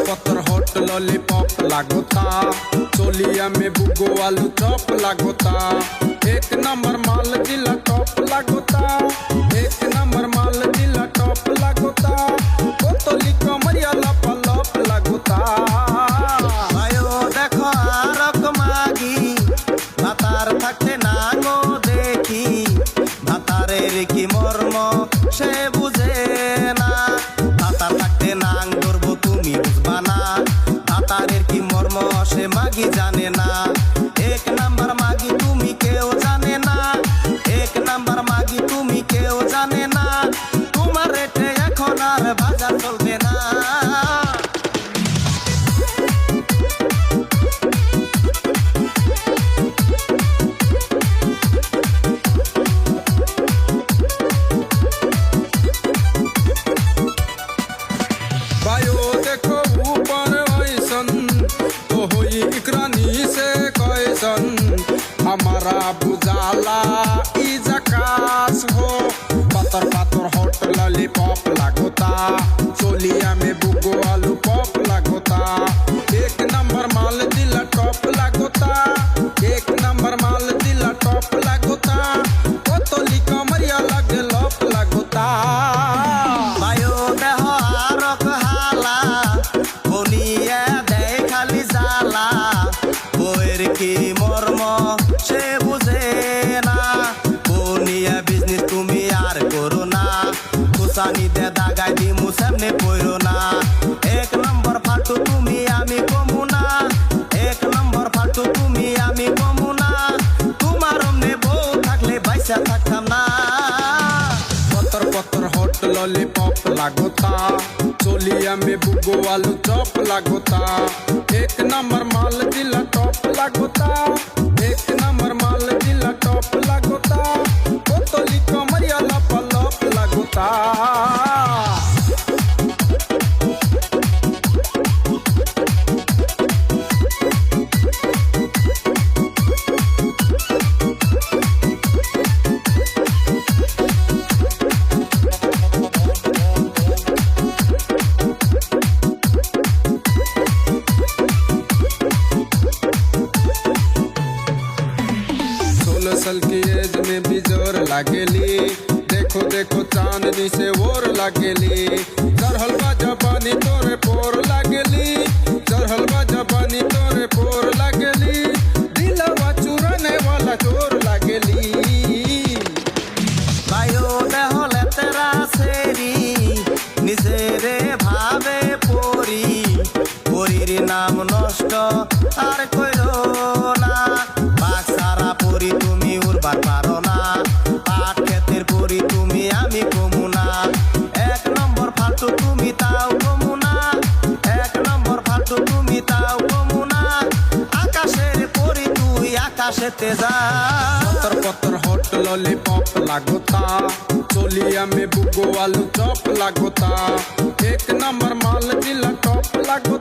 पतर hot lollipop लागोता, चोलिया में बुगो आलू चॉप लागोता। एक नंबर माल जिला टॉप लागोता, एक नंबर माल जिला टॉप लागोता। बोतली कमरिया लप लप लागोता। आयो देखो आरक मागी भातार থাকতে নাঙো দেখি, ভাতারের কি মর্ম সে বুঝে না। ভাতার থাকতে নাং ধরবো তুমি বুঝবা না, ভাতারের কি মর্ম সে মাগি জানে না। এক নাম্বার মাগি তুমি কেউ জানে না, এক নাম্বার মাগি তুমি কেউ জানে না। তোমার রেটে এখন আর বাজার চলবে না। देखो ऊपर ऐसन तो होई इकरानी से कैसन, हमारा बुझाला ई जकास हो। पतर पतर हॉट लॉलीपॉप लागोता, चोलिया में बुगो आलू पॉप लागोता। एक नंबर माल दिला टॉप लागोता, एक नंबर माल दिला टॉप लागोता। बोतली कमरिया लगे लप लागोता। কি মর্ম সে বুঝে না, বনিয়া বিজনেস তুমি আর করো না। খুসানি দে দাগাই দিমু সামনে পড়ো না। এক নম্বর ফালতু তুমি আমি কমু না, এক নম্বর ফালতু তুমি আমি কমু না। তোমার অমনে বউ থাকলে বাইসা থাকতাম না। पतर पतर हॉट लॉलीपॉप लागोता, चोलिया में बुगो आलू चॉप लागोता। एक नंबर माल जिला टॉप लागोता, एक नंबर माल जिला टॉप लागोता। बोतली कमरिया लप लप लागोता। साल की एज में भी जोर लागेली, देखो देखो चांदनी से और लागेली। चढ़लवा जबानी तोरे पोर लागेली, चढ़लवा जबानी तोरे पोर लागेली। दिलवा चुराने वाला चोर लागेली। ভাইও দেহলে তেরা সেরি নিজেরে ভাবে পরি, পরির নাম নষ্ট আর কইরো না। বাক্সারা পরি তুমি উড়বার পারো না, পাট ক্ষেতের পরি তুমি আমি কমু না। এক নম্বর ফালতু তুমি তাও কমু না, এক নম্বর ফালতু তুমি তাও কমু না। আকাশের পরি তুই আকাশেতে যা। पतर पतर हॉट लॉलीपॉप लागोता, चोलिया में बुगो आलू चॉप लागोता। एक नंबर माल जिला टॉप लागोता।